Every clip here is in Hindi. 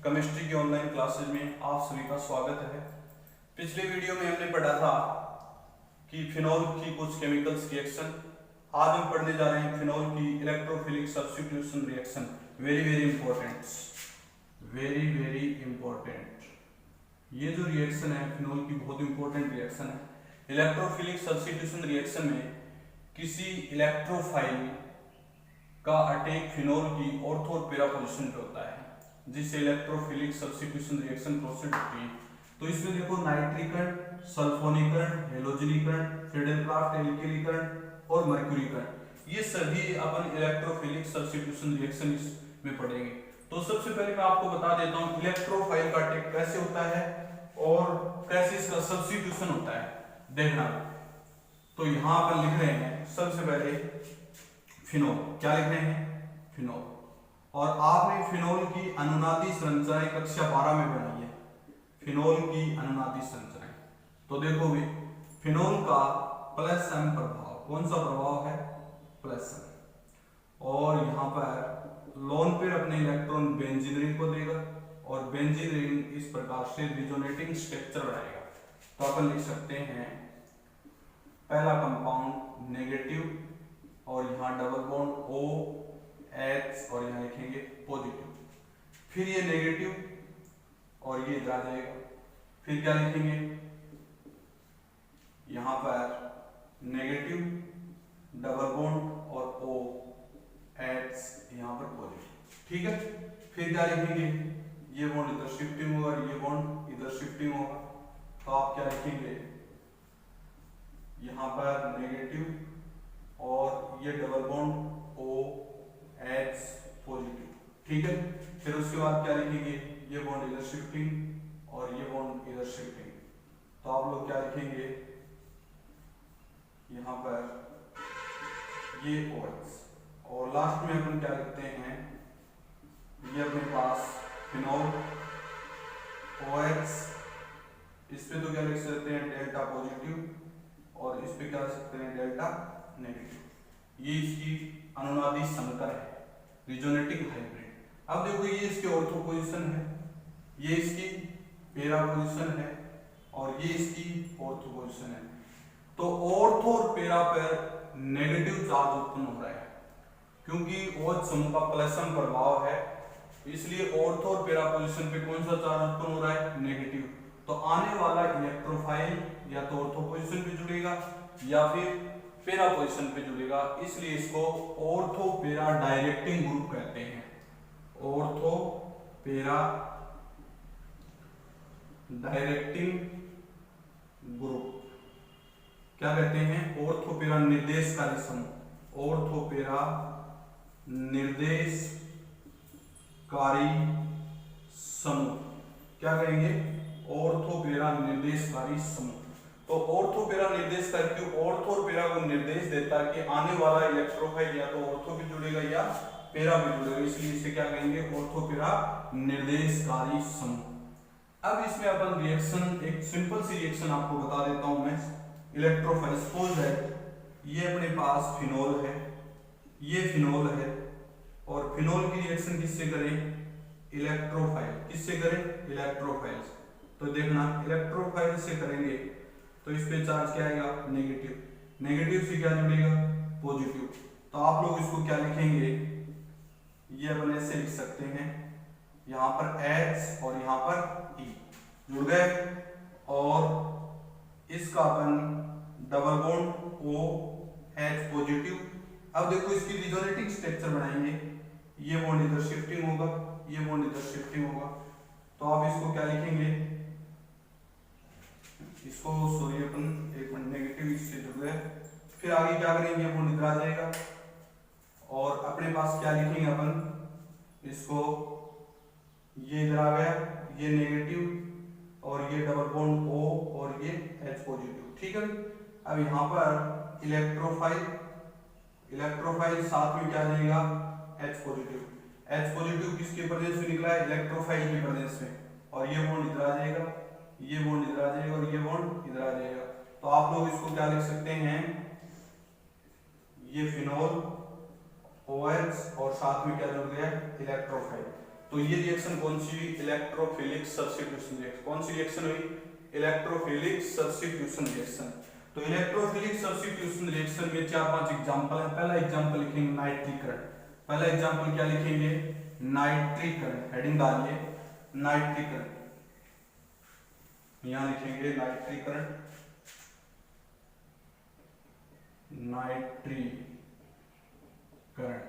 केमिस्ट्री की ऑनलाइन क्लासेज में आप सभी का स्वागत है। पिछले वीडियो में हमने पढ़ा था कि फिनोल की कुछ केमिकल्स रिएक्शन। आज हम पढ़ने जा रहे हैं फिनोल की electrophilic substitution reaction. Very important. ये जो रिएक्शन है फिनोल की बहुत इंपॉर्टेंट रिएक्शन है। इलेक्ट्रोफिलिक सब्स्टिट्यूशन रिएक्शन में किसी इलेक्ट्रोफाइल का अटैक फिनोल की ऑर्थो और पैरा पोजीशन पे होता है, जिससे इलेक्ट्रोफिलिक सब्स्टिट्यूशन रिएक्शन प्रोसीड होती है। तो इसमें देखो नाइट्रीकरण, सल्फोनीकरण, हेलोजनीकरण, फ्रीडेलक्राफ्ट एल्किलीकरण और मर्क्यूरीकरण, ये सभी अपन इलेक्ट्रोफिलिक सब्स्टिट्यूशन रिएक्शन में पढ़ेंगे। तो सबसे पहले मैं आपको बता देता हूं इलेक्ट्रोफाइल का अटैक कैसे होता है और कैसे इसका सब्स्टिट्यूशन होता है, देखना। तो यहां अपन लिख रहे हैं सबसे पहले फिनोल। क्या लिख रहे हैं? फिनोल। और आपने फिनोल की अनुनादी संरचनाएं कक्षा 12 में बनाई है। फिनोल की अनुनादी संरचनाएं, तो देखो भी फिनोल का प्लस एम प्रभाव, कौन सा प्रभाव है? Plus M. और यहां पर लोन पेयर अपने इलेक्ट्रॉन बेंजीन रिंग को देगा और बेंजीन रिंग इस प्रकार से रिजोनेटिंग स्ट्रक्चर बनाएगा। तो अपन लिख सकते हैं पहला कंपाउंड नेगेटिव और यहां डबल बॉन्ड O H और यहां लिखेंगे पॉजिटिव, फिर ये नेगेटिव और ये इधर आ जाएगा, फिर क्या लिखेंगे? यहां पर नेगेटिव डबल बॉन्ड और O H यहां पर पॉजिटिव, ठीक है। फिर क्या लिखेंगे? ये बॉन्ड इधर शिफ्टिंग होगा, ये बॉन्ड इधर शिफ्टिंग होगा। तो आप क्या लिखेंगे? यहां पर नेगेटिव और ये double bond O H positive, ठीक है। फिर उसके बाद क्या लिखेंगे? ये बॉन्ड इधर शिफ्टिंग और ये बॉन्ड इधर शिफ्टिंग। तो आप लोग क्या लिखेंगे? यहां पर ये OH और लास्ट में अपन क्या लिखते हैं? ये अपने पास फिनोल OH, इस पे तो क्या लिख सकते हैं? डेल्टा पॉजिटिव और इस पे क्या लिख सकते हैं? Delta negative. ये इसकी अनुनादी संकर है, रिजोनेटिंग हाइब्रिड। अब देखो ये इसके ऑर्थो पोजीशन है, ये इसकी पैरा पोजीशन है और ये इसकी ऑर्थो पोजीशन है। तो ऑर्थो और पैरा पर नेगेटिव चार्ज उत्पन्न हो रहा है क्योंकि OH समूह का प्लस एम प्रभाव है, इसलिए ऑर्थो और पैरा पोजीशन पे कौन सा चार्ज उत्पन्न हो रहा है? नेगेटिव। तो आने वाला इलेक्ट्रोफाइल या तो ऑर्थो पोजीशन पे जुड़ेगा या फिर पैरा पोजीशन पे जुड़ेगा, इसलिए इसको ऑर्थो पैरा डायरेक्टिंग ग्रुप कहते हैं। ऑर्थो पैरा डायरेक्टिंग ग्रुप क्या कहते हैं? ऑर्थो पैरा निर्देशकारी समूह। ऑर्थो पैरा निर्देशकारी समूह क्या कहेंगे? ऑर्थो पैरा निर्देशकारी समूह। तो ऑर्थो पैरा निर्देश करके ऑर्थो और पैरा को निर्देश देता है कि आने वाला इलेक्ट्रोफाइल या तो ऑर्थो भी जुड़ेगा या पैरा भी जुड़ेगा, इसलिए इसे क्या कहेंगे? ऑर्थो पैरा निर्देशकारी समूह। अब इसमें अपन रिएक्शन, एक सिंपल सी रिएक्शन आपको बता देता हूं मैं। इलेक्ट्रोफाइल सपोज है ये अपने पास फिनोल है, ये फिनोल है और फिनोल की रिएक्शन किससे करें? इलेक्ट्रोफाइल। किससे करें? इलेक्ट्रोफाइल। तो देखना इलेक्ट्रोफाइल से करेंगे तो इस पे चार्ज क्या आएगा? नेगेटिव। नेगेटिव से क्या जुड़ेगा? पॉजिटिव। तो आप लोग इसको क्या लिखेंगे? ये अपन ऐसे लिख सकते हैं, यहां पर H और यहां पर E जुड़ गए और इसका अपन double bond O H positive. अब देखो इसकी रिजोनेटिंग स्ट्रक्चर बनाएंगे, ये बॉन्ड इधर शिफ्टिंग होगा, ये बॉन्ड इधर शिफ्टिंग होगा। तो आप इसको क्या लिखेंगे? इसको सॉरी अपन एक मिनट, नेगेटिव इससे जुड़ गए, फिर आगे क्या करेंगे? बॉन्ड इधर आ जाएगा और अपने पास क्या लिखेंगे अपन? इसको ये इधर आ गया, ये नेगेटिव और ये डबल बॉन्ड O और ये H पॉजिटिव, ठीक है। अब यहाँ पर इलेक्ट्रोफाइल साथ में क्या आ जाएगा? H positive. H पॉजिटिव किसके प्रेजेंस में निकला है? इलेक्ट्रोफाइल के प्रेजेंस में, और ये बॉन्ड इधर आ जाएगा, ये बॉन्ड इधर आ जाएगा और ये बॉन्ड इधर आ जाएगा। तो आप लोग इसको क्या लिख सकते हैं? ये फिनोल OH और साथ में क्या जुड़ गया? इलेक्ट्रोफाइल। तो ये रिएक्शन कौन सी हुई? Electrophilic substitution reaction. कौन सी रिएक्शन हुई? Electrophilic substitution reaction. तो इलेक्ट्रोफिलिक सब्स्टिट्यूशन रिएक्शन में 4-5 एग्जांपल है। पहला एग्जांपल लिखेंगे नाइट्रिक करंट। पहला एग्जांपल क्या लिखेंगे? Nitric current. हेडिंग डालिए नाइट्रिक करंट, यहां लिखेंगे नाइट्रिक करंट, नाइट्रिक करंट।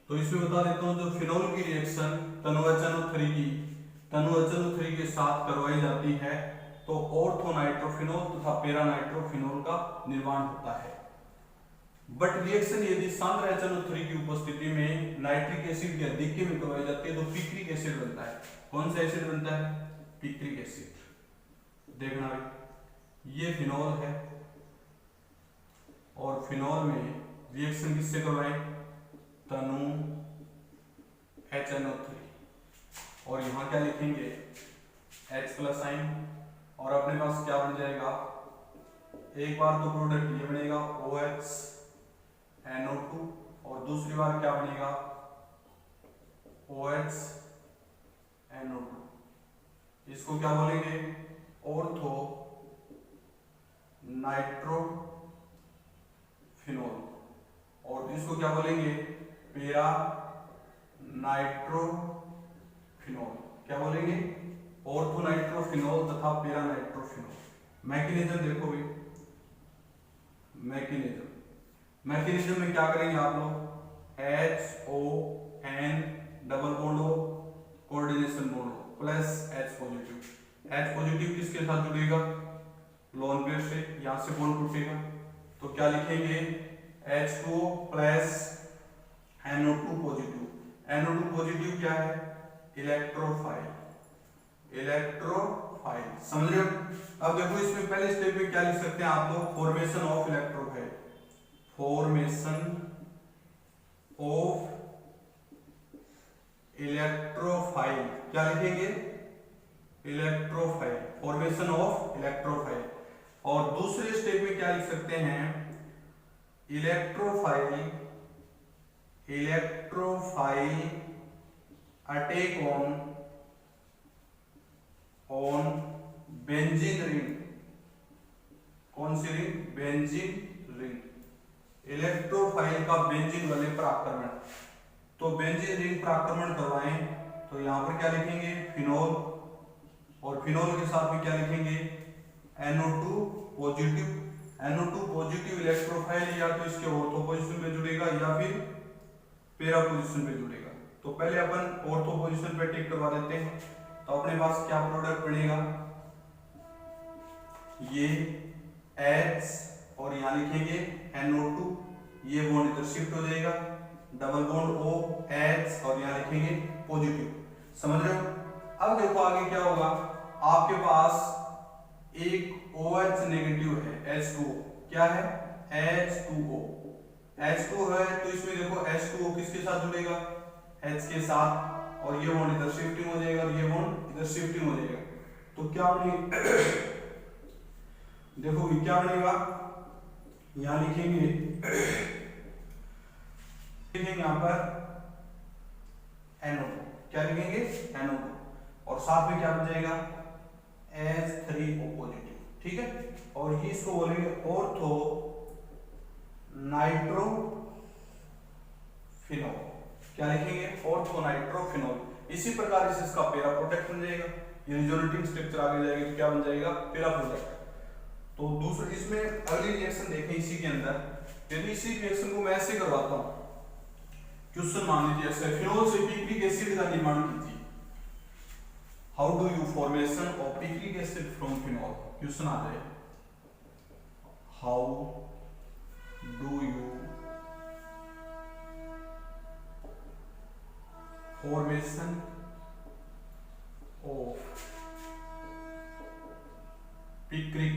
तो इसमें बता देता हूं, जो फिनोल की रिएक्शन तनु HNO3 के साथ करवाई जाती है तो ऑर्थो नाइट्रोफिनोल तथा पैरा नाइट्रोफिनोल का निर्माण होता है। बट रिएक्शन यदि सांद्र HNO3 की उपस्थिति में नाइट्रिक एसिड के अधिक्य में करवाई जाती है तो पिक्रिक एसिड बनता है। कौन सा एसिड बनता है? Picric acid. देखना भाई, ये फिनोल है और फिनोल में रिएक्शन किससे करवाएं? तनु HNO3। और यहां क्या लिखेंगे? H+ ion. और अपने पास क्या बन जाएगा? एक बार तो प्रोडक्ट ये बनेगा OH NO2 और दूसरी बार क्या बनेगा? OH NO2। इसको क्या बोलेंगे? Ortho nitrophenol. और इसको क्या बोलेंगे? Para nitrophenol. क्या बोलेंगे? ऑर्थो नाइट्रोफिनोल तथा पैरा नाइट्रोफिनोल। मैकेनिज्म देखो भाई, मैकेनिज्म में क्या करेंगे आप लोग? HON double bond O coordination bond O plus H positive किसके साथ जुड़ेगा? लोन पेयर से। यहां से बॉन्ड टूटेगा तो क्या लिखेंगे? H2O plus NO2 positive. NO2 positive क्या है? इलेक्ट्रोफाइल। समझ रहे हो? अब देखो इसमें पहले स्टेप में क्या लिख सकते हैं आप लोग? Formation of electrophile. Formation of electrophile क्या लिखेंगे? इलेक्ट्रोफाइल। Formation of electrophile. और दूसरे स्टेप में क्या लिख सकते हैं? Electrophile attack on benzene ring. कौन सी रिंग? Benzene ring. इलेक्ट्रोफाइल का बेंजीन वाले पर आक्रमण। तो बेंजीन रिंग पर आक्रमण करवाएं तो यहां पर क्या लिखेंगे? फिनोल। और फिनोल के साथ में क्या लिखेंगे? NO2 positive. NO2 positive electrophile या तो इसके ऑर्थो पोजीशन पे जुड़ेगा या फिर पैरा पोजीशन पे जुड़ेगा। तो पहले अपन ऑर्थो पोजीशन पे टिक करवा देते हैं। तो अपने पास क्या प्रोडक्ट बनेगा? ये H और यहां लिखेंगे NO2, ये बॉन्ड इधर शिफ्ट हो जाएगा, डबल बॉन्ड O H और यहां लिखेंगे पॉजिटिव। समझ रहे हो? अब देखो आगे क्या होगा? आपके पास एक OH नेगेटिव है, H2O। क्या है? H2O है तो इसमें देखो H2O किसके साथ जुड़ेगा? H के साथ। और ये बॉन्ड इधर शिफ्टिंग हो जाएगा और ये बॉन्ड इधर शिफ्टिंग हो जाएगा। तो क्या बनेगा? देखो क्या बनेगा? यहां लिखेंगे यहां पर NO2। क्या लिखेंगे? NO2 और साथ में क्या बन जाएगा? H3O positive. ठीक है। और ये इसको बोलेंगे ऑर्थो नाइट्रोफिनोल। क्या लिखेंगे? Ortho nitrophenol. इसी प्रकार से इसका पैरा प्रोडक्ट बन जाएगा। ये रिजोनेटिंग स्ट्रक्चर आगे जाएगी तो क्या बन जाएगा? Para product. तो दूसरे इसमें अगली रिएक्शन देखें इसी के अंदर। यदि इसी रिएक्शन को मैं ऐसे करवाता हूं, क्वेश्चन मान लीजिए ऐसे, फिनोल से पिक्रिक एसिड का निर्माण कीजिए। How do you formation of picric acid from phenol? Question आ जाए, how do you formation of picric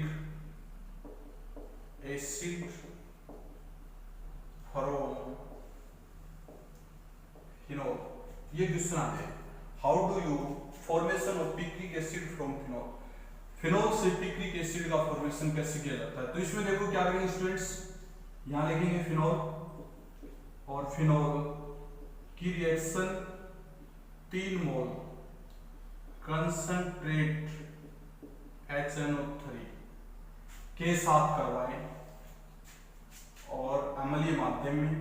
acid from phenol? ये क्वेश्चन आते हैं। How do you formation of picric acid from phenol? Phenol से पिक्रिक एसिड का फॉर्मेशन कैसे किया जाता है? तो इसमें देखो क्या करेंगे स्टूडेंट्स, यहां लिखेंगे फिनोल और फिनोल की रिएक्शन 3 मोल कंसंट्रेट HNO3 के साथ करवाएं और अम्लीय माध्यम में,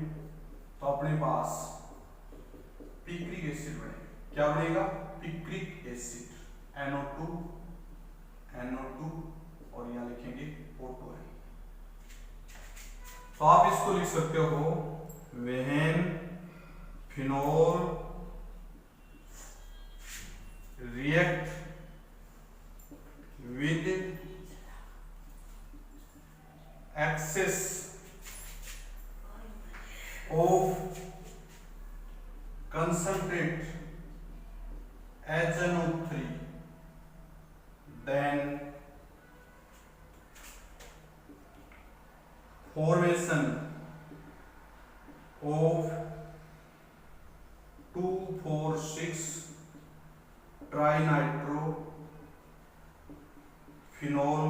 तो अपने पास पिक्रिक एसिड बनेगा। क्या बनेगा? पिक्रिक एसिड NO2 और यहां लिखेंगे O2। तो आप इसको लिख सकते हो when phenol react with excess of concentrate HNO3 then formation of 2,4,6 trinitro phenol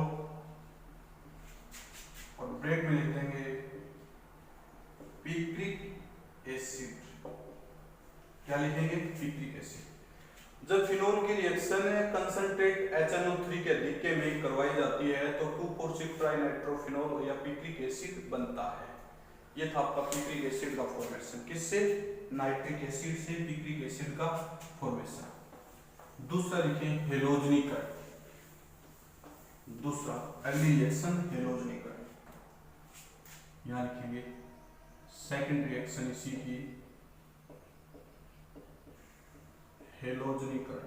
और ब्रेक में लिख देंगे पिक्रिक एसिड। क्या लिखेंगे? Picric acid. जब फिनोल की रिएक्शन कंसंट्रेट HNO3 के अधिक के में करवाई जाती है तो 2,4,6 ट्राइनाइट्रोफिनोल या पिक्रिक एसिड बनता है। ये था आपका पिक्रिक एसिड का फॉर्मेशन। किससे? नाइट्रिक एसिड से पिक्रिक एसिड का फॉर्मेशन। दूसरा लिखें हेलोजनीकरण। दूसरा अगली रिएक्शन हेलोजनीकरण। यहां लिखेंगे सेकंड रिएक्शन इसी की हेलोजनीकरण।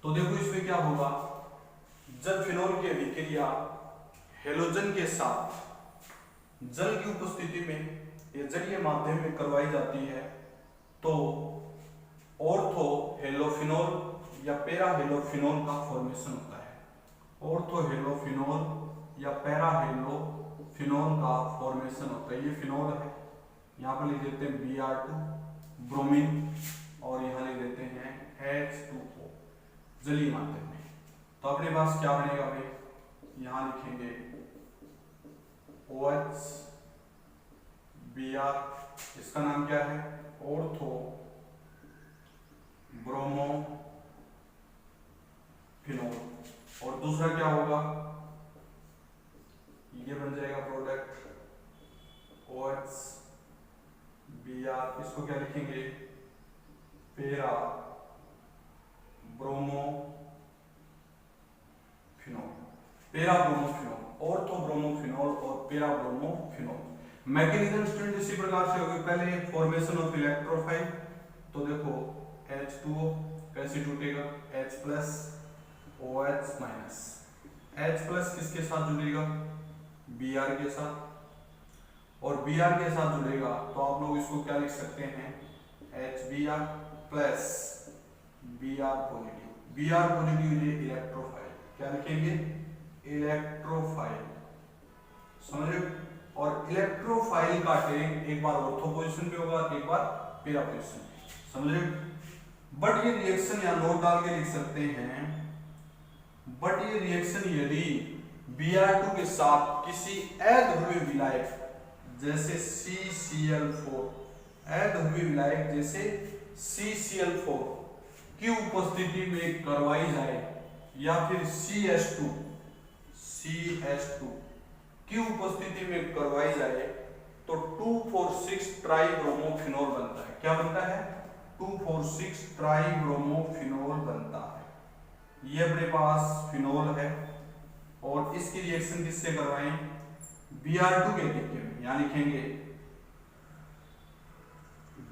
तो देखो इसमें क्या होगा, जब फिनोल की अभिक्रिया हेलोजन के साथ जल की उपस्थिति में या जलीय माध्यम में करवाई जाती है तो ऑर्थो हेलोफिनोल या पैरा हेलोफिनोल का फॉर्मेशन होता है। ऑर्थो हेलोफिनोल या पैरा हेलोफिनोल का फॉर्मेशन होता है। ये फिनोल है, यहाँ पर लिख देते हैं Br2 ब्रोमीन और यहाँ लिख देते हैं H2O जलीय माध्यम में। तो अपने पास क्या बनेगा भाई? यहाँ लिखेंगे OH Br, इसका नाम क्या है? Ortho bromo phenol. और दूसरा क्या होगा? ये बन जाएगा प्रोडक्ट OH Br, इसको क्या लिखेंगे? Para bromo phenol. Para bromo phenol, ortho bromo phenol और para bromo phenol. Mechanism student इसी प्रकार से होगी। पहले फॉर्मेशन ऑफ इलेक्ट्रोफाइल, तो देखो H2O कैसे टूटेगा? H plus OH minus. H plus किसके साथ जुड़ेगा? Br के साथ, और Br के साथ जुड़ेगा तो आप लोग इसको क्या लिख सकते हैं? HBr plus Br positive. Br positive ये इलेक्ट्रोफाइल। क्या लिखेंगे? इलेक्ट्रोफाइल। समझ रहे हो? और इलेक्ट्रोफाइल का अटैक एक बार ऑर्थो पोजीशन पे होगा, एक बार पैरा पोजीशन पे। समझ रहे हो? बट ये रिएक्शन यहाँ नोट डाल के लिख सकते हैं, बट ये रिएक्शन यदि Br2 के साथ किसी अध्रुवीय विलायक जैसे CCl4, अध्रुवीय विलायक जैसे CCl4 की उपस्थिति में करवाई जाए या फिर CH2 की उपस्थिति में करवाई जाए तो 2,4,6 ट्राइब्रोमोफिनोल बनता है। क्या बनता है? 2,4,6 ट्राइब्रोमोफिनोल बनता है। ये अपने पास फिनोल है और इसकी रिएक्शन किससे करवाएं? Br2 के अधिक्य में। यहां लिखेंगे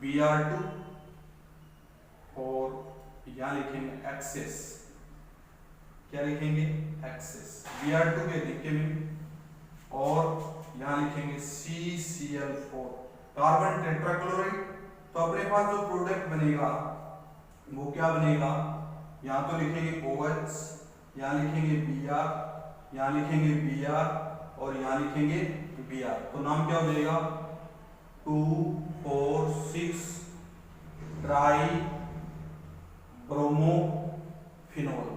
Br2 और यहां लिखेंगे एक्सेस। क्या लिखेंगे? एक्सेस। Br2 के अधिक्य में और यहां लिखेंगे CCl4 कार्बन टेट्राक्लोराइड। तो अपने पास जो प्रोडक्ट बनेगा वो क्या बनेगा? यहां तो लिखेंगे OH, यहां लिखेंगे Br, यहां लिखेंगे Br और यहां लिखेंगे Br। तो नाम क्या हो जाएगा? 2,4,6 ट्राई ब्रोमोफिनोल।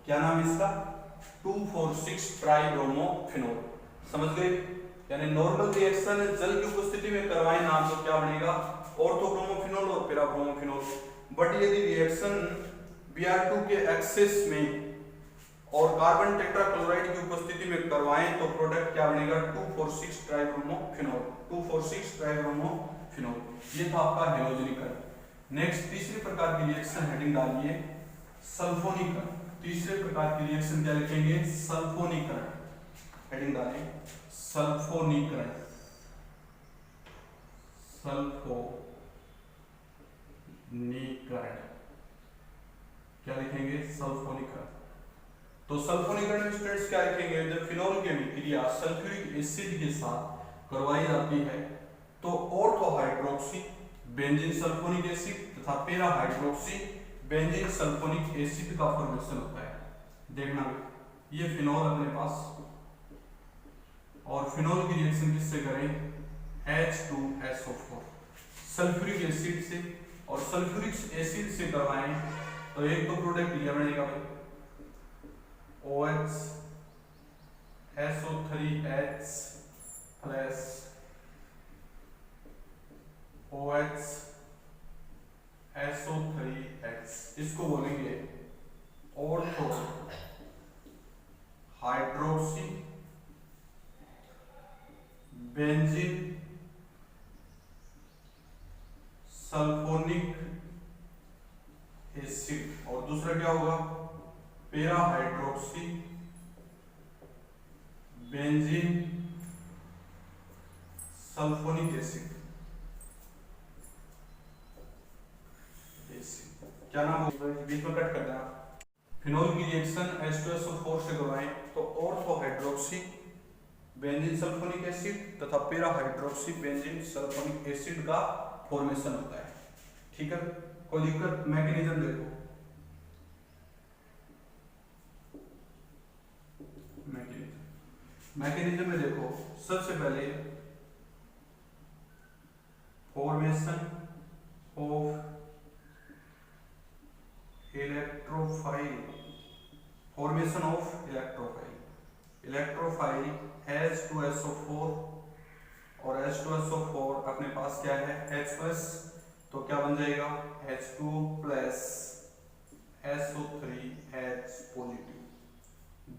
क्या नाम इसका? 2,4,6 ट्राई ब्रोमोफिनोल। समझ गए? यानी नॉर्मल रिएक्शन जल की उपस्थिति में करवाएं ना तो क्या बनेगा ऑर्थोब्रोमोफिनोल और पैराब्रोमोफिनोल। बट यदि रिएक्शन Br2 के एक्सेस में और कार्बन टेट्राक्लोराइड की उपस्थिति में करवाएं तो प्रोडक्ट क्या बनेगा 2,4,6 ट्राइब्रोमोफिनोल। 2,4,6 ट्राइब्रोमोफिनोल। ये था आपका हेलोजनीकरण। नेक्स्ट तीसरे प्रकार की रिएक्शन हेडिंग डालिए सल्फोनीकरण। तीसरे प्रकार की रिएक्शन क्या लिखेंगे सल्फोनीकरण। हेडिंग डालें सल्फोनीकरण। सल्फोनीकरण क्या लिखेंगे सल्फोनीकरण। तो सल्फोनीकरण में स्टूडेंट्स क्या लिखेंगे जब फिनोल की अभिक्रिया सल्फ्यूरिक एसिड के साथ करवाई जाती है तो ortho hydroxy benzene sulphonic acid तथा para hydroxy benzene sulphonic acid का फॉर्मेशन होता है। देखना ये फिनोल अपने पास और फिनोल की रिएक्शन किससे करें H2SO4 सल्फ्यूरिक एसिड से और सल्फ्यूरिक एसिड से करवाएं तो एक तो प्रोडक्ट लिया बनेगा भाई OH SO3H plus OH SO3H इसको बोलेंगे ortho hydroxy benzene sulphonic acid और दूसरा क्या होगा para hydroxy benzene sulphonic acid. क्या नाम होगा बीच में कट कर देना। फिनोल की रिएक्शन H2SO4 से करवाएं तो ortho hydroxy benzene sulphonic acid तथा para hydroxy benzene sulphonic acid का फॉर्मेशन होता है। ठीक है कोई दिक्कत। मैकेनिज्म देखो मैकेनिज्म में देखो सबसे पहले formation of electrophile. Formation of electrophile. Electrophile H2SO4 और H2SO4 अपने पास क्या है H+ तो क्या बन जाएगा H2 plus SO3H positive.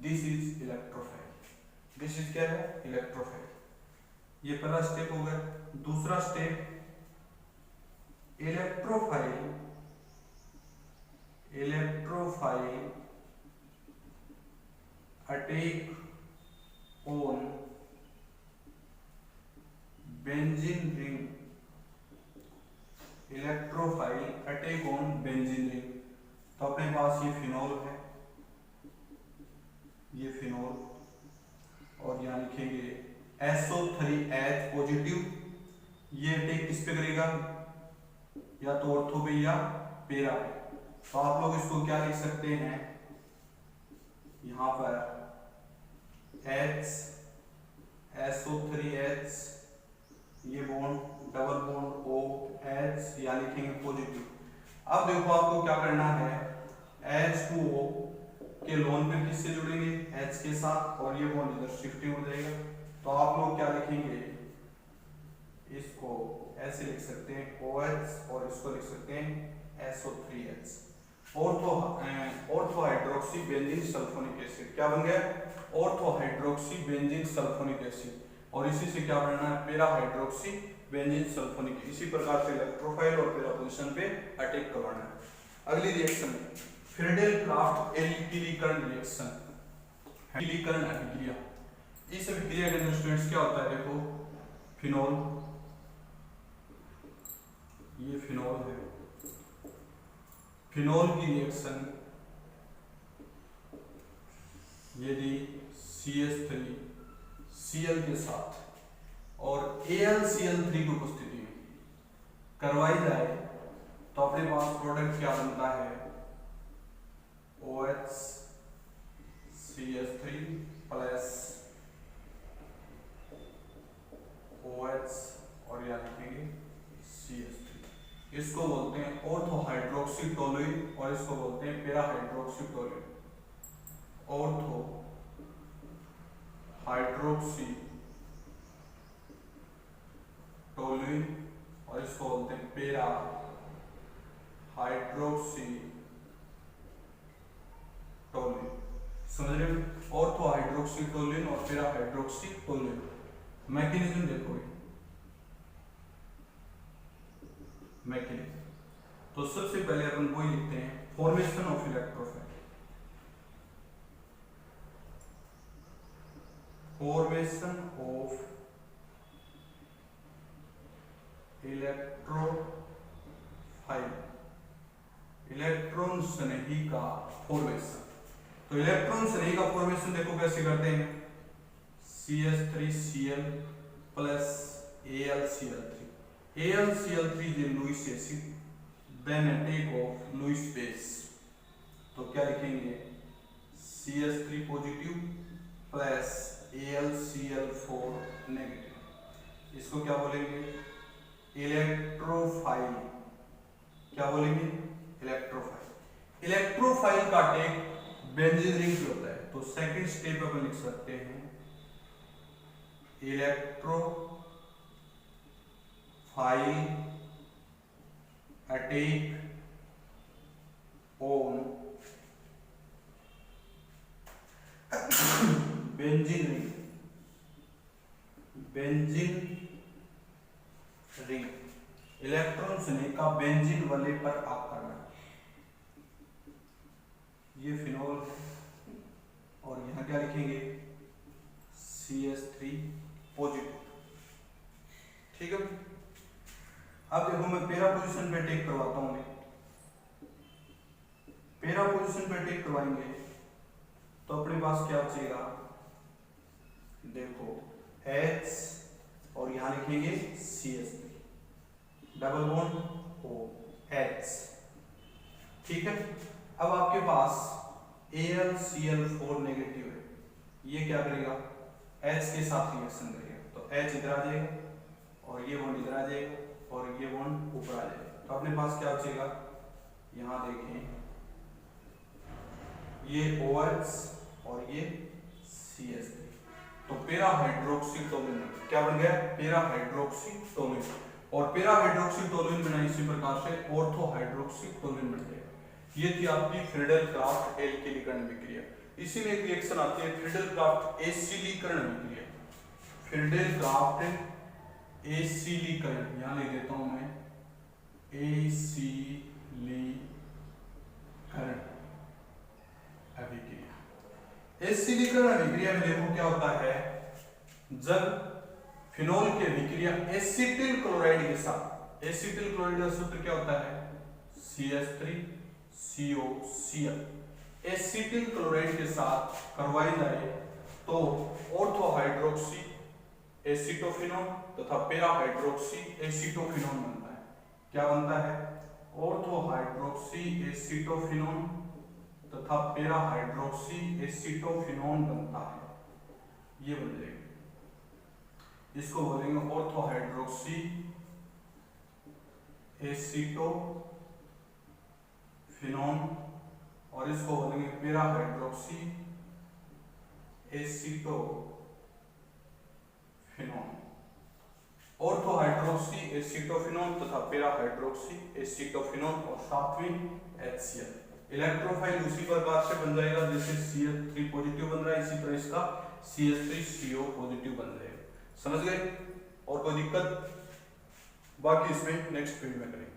This is electrophile. This is क्या है इलेक्ट्रोफाइल। ये पहला स्टेप हो गया। दूसरा step electrophile attack on benzene ring. Electrophile attack on benzene ring. तो अपने पास ये फिनोल है ये फिनोल और यहाँ लिखेंगे SO3H पॉजिटिव। ये अटैक किस पे करेगा या तो ऑर्थो पे या पैरा पे। तो आप लोग इसको क्या लिख सकते हैं यहाँ पर H SO3H ये बॉन्ड डबल बॉन्ड OH या लिखेंगे पॉजिटिव। अब देखो आपको क्या करना है H2O के लोन पे किससे जुड़ेंगे H के साथ और ये बॉन्ड इधर शिफ्टिंग हो जाएगा। तो आप लोग क्या लिखेंगे इसको ऐसे लिख सकते हैं OH और इसको लिख सकते हैं SO3H। Ortho hydroxy benzene sulphonic acid क्या बन गया ortho hydroxy benzene sulphonic acid और इसी से क्या बनना है पैरा हाइड्रोक्सी बेंजीन सल्फोनिक। इसी प्रकार से इलेक्ट्रोफाइल और पैरा पोजीशन पे अटैक करवाना है। अगली रिएक्शन फ्रीडेल क्राफ्ट एल्किलीकरण रिएक्शन। एल्किलीकरण अभिक्रिया। इस अभिक्रिया के अंदर स्टूडेंट्स क्या होता है देखो फिनोल ये फिनोल है। फिनोल की रिएक्शन यदि CH3 Cl के साथ और AlCl3 की उपस्थिति में करवाई जाए तो अपने पास प्रोडक्ट क्या बनता है OH CH3 प्लस OH और यहाँ लिखेंगे CH3। इसको बोलते हैं ऑर्थो हाइड्रोक्सी टोलुइन और इसको बोलते हैं para hydroxy toluene. Ortho hydroxy toluene और इसको बोलते हैं पेरा हाइड्रोक्सी टोल्यूइन। समझ रहे हो? ऑर्थो हाइड्रोक्सी टोल्यूइन और पेरा हाइड्रोक्सी टोल्यूइन। मैकेनिज्म देखोगे, मैकेनिज्म तो सबसे पहले अपन वही लिखते हैं, formation of electrophile. Formation of electrophile, electron स्नेही का फॉर्मेशन। तो इलेक्ट्रॉन स्नेही का फॉर्मेशन देखो कैसे करते हैं, CH3Cl plus AlCl3. AlCl3 is a Lewis acid, then attack of Lewis base. तो क्या लिखेंगे, CH3 positive plus AlCl4 negative. इसको क्या बोलेंगे, इलेक्ट्रोफाइल। क्या बोलेंगे, इलेक्ट्रोफाइल। इलेक्ट्रोफाइल का अटैक बेंजीन रिंग पे होता है। तो सेकंड स्टेप अपन लिख सकते हैं electrophile attack on benzene ring, benzene ring. Electron स्नेह का बेंजीन वाले पर आक्रमण। ये फिनोल और यहां क्या लिखेंगे, CH3 पॉजिटिव। ठीक है, अब देखो मैं पैरा पोजीशन पे अटैक करवाता हूं। पैरा पोजीशन पे अटैक करवाएंगे तो अपने पास क्या बचेगा, देखो H और यहां लिखेंगे CH3, double bond O H। ठीक है, अब आपके पास AlCl4 नेगेटिव है, ये क्या करेगा, H के साथ रिएक्शन करेगा। तो H इधर आ जाएगा और ये बॉन्ड इधर आ जाएगा और ये बॉन्ड ऊपर आ जाएगा। तो अपने पास क्या बचेगा, यहां देखें ये OH और ये CH3। तो पेरा हाइड्रोक्सी टोल्यूइन क्या बन गया, पेरा हाइड्रोक्सी टोल्यूइन। और पेरा हाइड्रोक्सी टोल्यूइन बना इसी प्रकार से ऑर्थो हाइड्रोक्सी टोल्यूइन बन गया। ये थी आपकी फ्रीडल-क्राफ्ट एल्किलीकरण विक्रिया। इसी में एक रिएक्शन आती है फ्रीडल-क्राफ्ट एसिलीकरण विक्रिया। फ्रीडल-क्राफ्ट एसिलीकरण, यहां लिख देता हूं मैं एसिलीकरण अभिक्रिया। एसिलीकरण अभिक्रिया में देखो क्या होता है, जब फिनोल के अभिक्रिया एसिटिल क्लोराइड के साथ, एसिटिल क्लोराइड का सूत्र क्या होता है, CH3COCl, एसिटिल क्लोराइड के साथ करवाई जाए तो ऑर्थो हाइड्रोक्सी एसिटोफिनोन तथा पेरा हाइड्रोक्सी एसिटोफिनोन बनता है। क्या बनता है, ऑर्थो हाइड्रोक्सी एसिटोफिनोन तथा पेरा हाइड्रोक्सी एसिटोफिनोन बनता है। ये बन जाएगा, इसको बोलेंगे ऑर्थो हाइड्रोक्सी एसिटोफिनोन और इसको बोलेंगे पेरा hydroxy acetophenone. Ortho hydroxy acetophenone तथा पेरा हाइड्रोक्सी एसिटोफिनोन और साथवीं HCl। इलेक्ट्रोफाइल उसी प्रकार से बन जाएगा जैसे CH3 पॉजिटिव बन रहा है, इसी तरह इसका CH3CO पॉजिटिव बन जाएगा। समझ गए? और कोई दिक्कत, बाकी इसमें नेक्स्ट फील्ड में करेंगे।